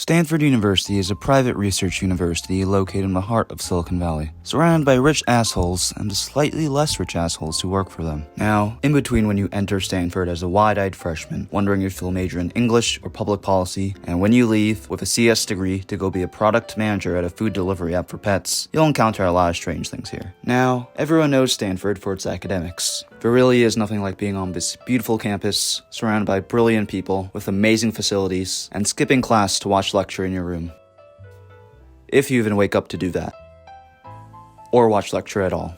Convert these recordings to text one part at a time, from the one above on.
Stanford University is a private research university located in the heart of Silicon Valley, surrounded by rich assholes and the slightly less rich assholes who work for them. Now, in between when you enter Stanford as a wide-eyed freshman, wondering if you'll major in English or public policy, and when you leave with a CS degree to go be a product manager at a food delivery app for pets, you'll encounter a lot of strange things here. Now, everyone knows Stanford for its academics. There really is nothing like being on this beautiful campus, surrounded by brilliant people with amazing facilities, and skipping class to watch lecture in your room. If you even wake up to do that. Or watch lecture at all.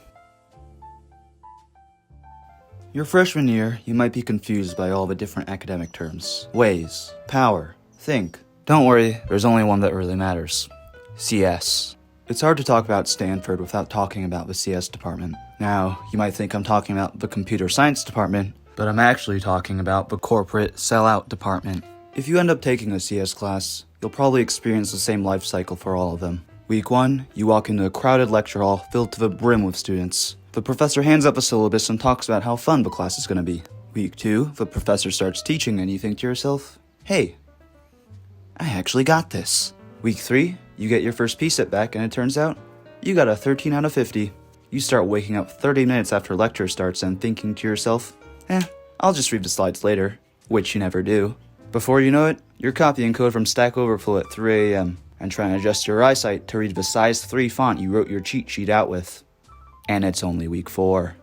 Your freshman year, you might be confused by all the different academic terms. Ways, power, think. Don't worry, there's only one that really matters. CS. It's hard to talk about Stanford without talking about the CS department. Now, you might think I'm talking about the computer science department, but I'm actually talking about the corporate sellout department. If you end up taking a CS class, you'll probably experience the same life cycle for all of them. Week 1, you walk into a crowded lecture hall filled to the brim with students. The professor hands out the syllabus and talks about how fun the class is going to be. Week 2, the professor starts teaching and you think to yourself, hey, I actually got this. Week 3, you get your first PSET back and it turns out you got a 13 out of 50. You start waking up 30 minutes after lecture starts and thinking to yourself, I'll just read the slides later, which you never do. Before you know it, you're copying code from Stack Overflow at 3 a.m. and trying to adjust your eyesight to read the size 3 font you wrote your cheat sheet out with. And it's only week 4.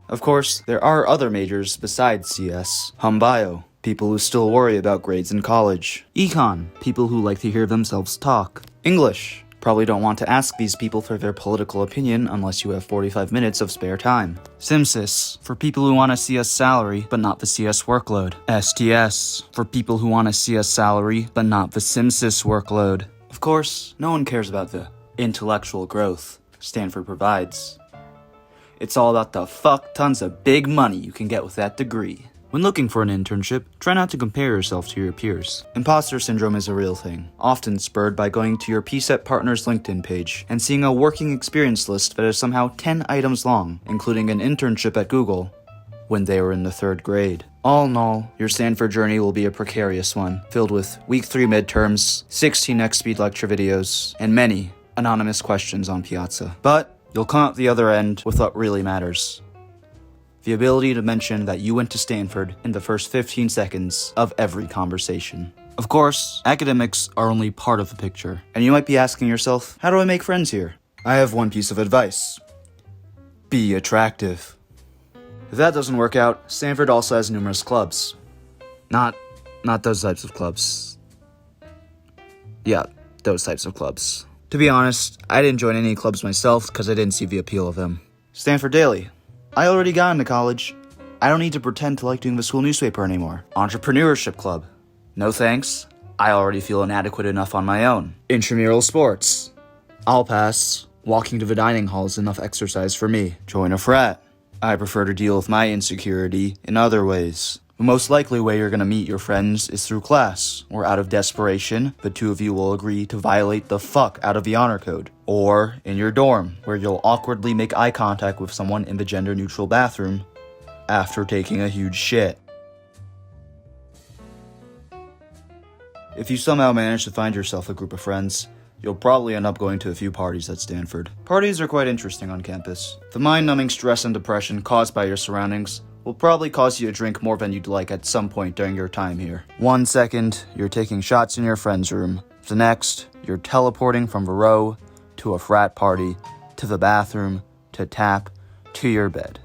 Of course, there are other majors besides CS. Bio, people who still worry about grades in college. Econ, people who like to hear themselves talk. English, probably don't want to ask these people for their political opinion unless you have 45 minutes of spare time. SimSys, for people who want a CS salary but not the CS workload. STS, for people who want a CS salary but not the SimSys workload. Of course, no one cares about the intellectual growth Stanford provides. It's all about the fuck tons of big money you can get with that degree. When looking for an internship, try not to compare yourself to your peers. Imposter syndrome is a real thing, often spurred by going to your PSET partner's LinkedIn page and seeing a working experience list that is somehow 10 items long, including an internship at Google when they were in the 3rd grade. All in all, your Stanford journey will be a precarious one, filled with week 3 midterms, 16 next speed lecture videos, and many anonymous questions on Piazza. But you'll come out the other end with what really matters. The ability to mention that you went to Stanford in the first 15 seconds of every conversation. Of course, academics are only part of the picture, and you might be asking yourself, how do I make friends here? I have one piece of advice. Be attractive. If that doesn't work out, Stanford also has numerous clubs. Not those types of clubs. Yeah, those types of clubs. To be honest, I didn't join any clubs myself because I didn't see the appeal of them. Stanford Daily. I already got into college. I don't need to pretend to like doing the school newspaper anymore. Entrepreneurship club. No thanks. I already feel inadequate enough on my own. Intramural sports. I'll pass. Walking to the dining hall is enough exercise for me. Join a frat. I prefer to deal with my insecurity in other ways. The most likely way you're going to meet your friends is through class, or out of desperation, the two of you will agree to violate the fuck out of the honor code. Or in your dorm, where you'll awkwardly make eye contact with someone in the gender-neutral bathroom after taking a huge shit. If you somehow manage to find yourself a group of friends, you'll probably end up going to a few parties at Stanford. Parties are quite interesting on campus. The mind-numbing stress and depression caused by your surroundings will probably cause you to drink more than you'd like at some point during your time here. 1 second, you're taking shots in your friend's room. The next, you're teleporting from the row to a frat party, to the bathroom, to tap, to your bed.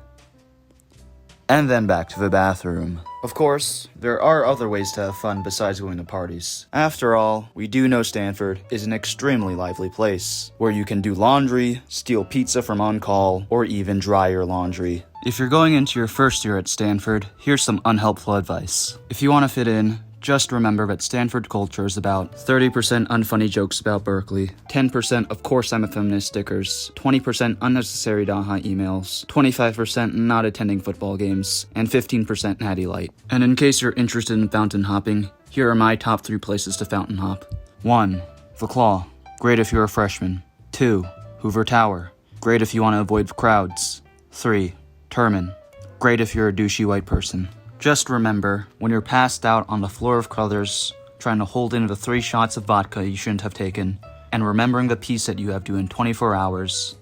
And then back to the bathroom. Of course, there are other ways to have fun besides going to parties. After all, we do know Stanford is an extremely lively place, where you can do laundry, steal pizza from on-call, or even dry your laundry. If you're going into your first year at Stanford, here's some unhelpful advice. If you want to fit in, just remember that Stanford culture is about 30% unfunny jokes about Berkeley, 10% of course I'm a feminist stickers, 20% unnecessary Daha emails, 25% not attending football games, and 15% natty light. And in case you're interested in fountain hopping, here are my top 3 places to fountain hop. 1. The Claw. Great if you're a freshman. 2. Hoover Tower. Great if you want to avoid crowds. 3. Terman. Great if you're a douchey white person. Just remember, when you're passed out on the floor of Crothers, trying to hold in the 3 shots of vodka you shouldn't have taken, and remembering the piece that you have due in 24 hours.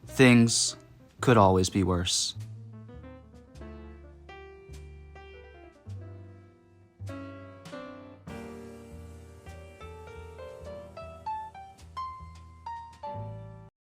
Things could always be worse.